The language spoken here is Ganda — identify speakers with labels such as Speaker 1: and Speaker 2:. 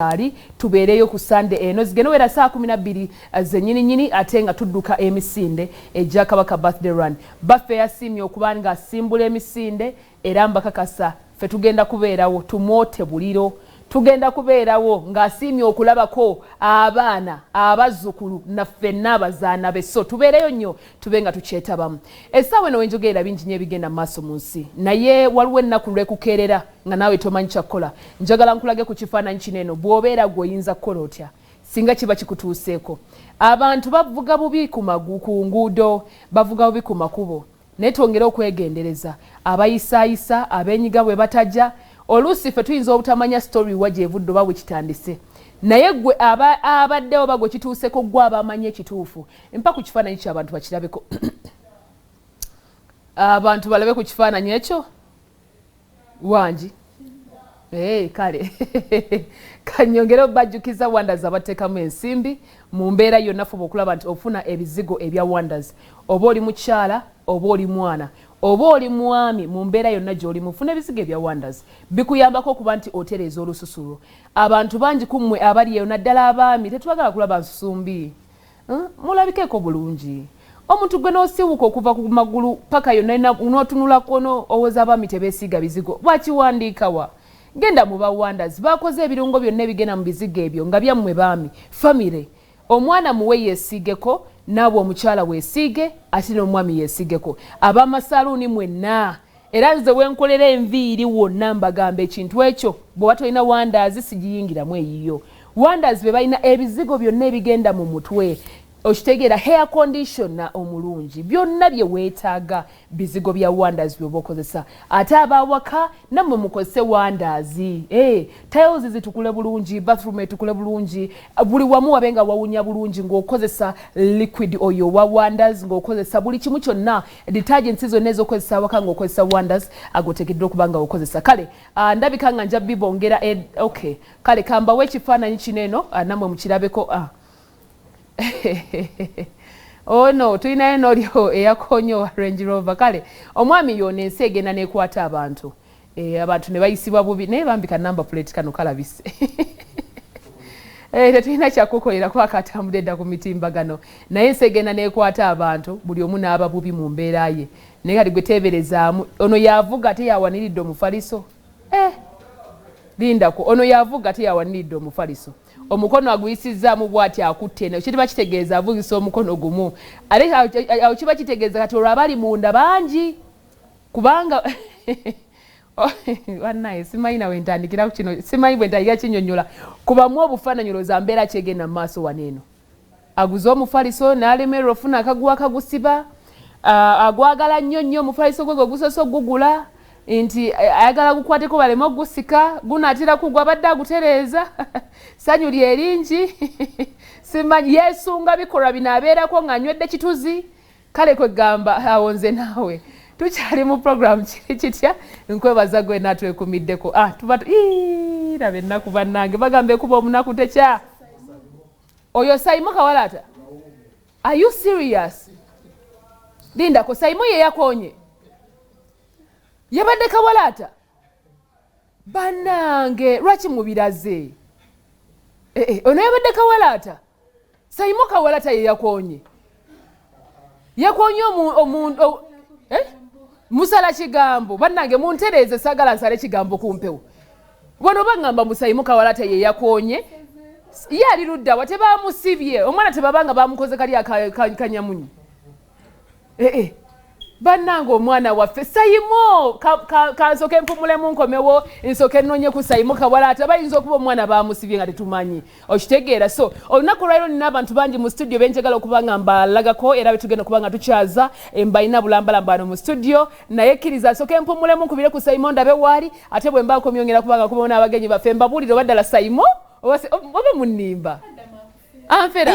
Speaker 1: ali tubeereyo ku Sunday eno zigeno wera saa 12 zenyini nyini atenga tudduka emisinde ejja Kabaka birthday run baffe yasimye okubanga asimbula emisinde era mbakakasa fe tugenda kubeerawo tumote buliro tugenda kubeerawo ng'asiimye okulabako abaana abazzukulu naffe n'abazaana be so tubeereyo nnyo tube nga tukyetabamu essaawa eno wenjogerera bingi nnyo ebigenda mu maaso mu nsi naye waliwo ennaku lwekukeerera nga naawe tomanyi kyakukola njagala nkulage ku kifaananyi kino eno bw'obeera gw'oyinza kukola otya singa kiba kikutuuseeko abantu bavuga bubi ku nguudo bavuga bubi ku makubo naye twongere okwegendereza abayisaayisa ab'enyiga bwe batajja oluusi ffe tuyinza obutamanya story wajja evudde oba bwe kitandise naye gwe abaddewo ba gwe kituuseko gwe abamanya ekituufu mpa ku kifaananyi ky'abantu bakirabeko abantu balabe ku kifaananyi ekyo wangi kale kanyongere bajjukiza Wonders abateekamu ensimbi mu mbeera yonna fuba okulaba nti ofuna ebizigo ebya Wonders oba oli mukyala oba oli mwana oba oli mwami mu mbeera yonna gy'oli mufuna ebizigo ebya Wonders bikuyambako okuba nti otereeza olususulo abantu bangi kummwe abali eyo naddala abaami tetwagala kulaba nsumbi mulabikeeko bulungi omuntu gwe n'osiiwuka okuva ku magulu paka yonna n'otunulako owooza abaami tebeesiiga bizigo bwakiwandiikawa genda mu ba Wonders bakoze ebirungo byonna ebigenda mu bizigo ebyo nga byammwe baami famire omwana muwe yeesiigeko naabwe omukyala weesiige ate n'omwami yeesiigeko ab'amasaluuni mwenna era nze wenkolera enviiri wonna mbagamba ekintu ekyo bw'oba tolina Wonders sigiyingiramu eyiyo Wonders be balina ebizigo byonna ebigenda mu mutwe okitegeera hair conditioner omulungi byonna bye weetaaga bizigo bya Wonders byoba okozesa ate abawaka nammwe mukozese Wonders tiles zitukule bulungi bathroom etukule bulungi buli wamu wabenga wawunya bulungi ng'okozesa liquid oyo wa Wonders ng'okozesa buli kimu kyonna detergents zonna ez'okozesa awaka ng'okozesa Wonders agoteekeddwa okuba nga okozesa kale ndabika nga nja bibongera okay kale kambawo ekifaananyi kino eno nammwe mukirabeko oh no tulinayo n'olyo eyakonyo Range Rover kale omwami yoona ensi egenda n'ekwata abantu abantu ne bayisibwa bubi naye bambika number plate kano kalabise tetulina kyakukolerako akatambudde dda ku mitimbagano naye ensi egenda n'ekwata abantu buli omu n'aba bubi mu mbeera ye naye kati gwe teeberezaamu ono yavuga ate yawaniridde omufaliso lindako ono yavuga ate yawaniridde omufaliso omukono aguyisizaamu bw'ati akutte eno kitiba kitegeeza avugisa omukono gumu ate awo kiba kitegeeza kati olwo abali munda bangi kubanga wannaye simanyi nawe ntandikira ku kino simanyi bwe ntandikira kinyonnyola kubamu obufaananyi olowooza mbeera kyegenda mu maaso wano eno aguze omufaliso n'alemererwa ofuna akaguwa akagusiba agwagala nnyo nnyo omufaliso gwe gusose ogugula nti ayagala gukwateko baleme ogusika gunaatira kugwa badde agutereeza sanyu lyeringi simanyi yeesunga bikolwa bino abeerako ng'anywedde kituzi kale kwegamba awo nze naawe tukyali mu program kiri kitya nkwebaza gwe naatwekumiddeko rabe ennaku bannange bagamba ekuba omunaku tekya oyo Saimo Kawalata are you serious lindako Saimo ye yakonye yabadde Kawalata bannange lwaki mubiraze ono yabadde Kawalata Saimo Kawalata ye yakonye omuntu musala kigambo bannange muntereeze saagala nsale kigambo kumpewo bono bagamba mu Saimo Kawalata ye yakonye ye ali ludda wa tebamusibye omwana tebabanga bamukoze kali akanyamunyi bannange omwana waffe Saimo kansoke mpumulemu nkomewo nsoke nnonye ku Saimo Kawalata bayinza okuba omwana bamusibye nga tetumanyi okitegeera so olunaku lwaliro nina abantu bangi mu studio benjagala okuba nga mbalagako era betugenda okuba nga tukyaza mbalina bulambalamba wano mu studio naye kkiriza nsoke mpumulemu nkubire ku Saimo ndabe waali ate bwe mbaako myongera kubanga kubawo n'abagenyi baffe mbabuulire obaddala Saimo oba munnimba anfera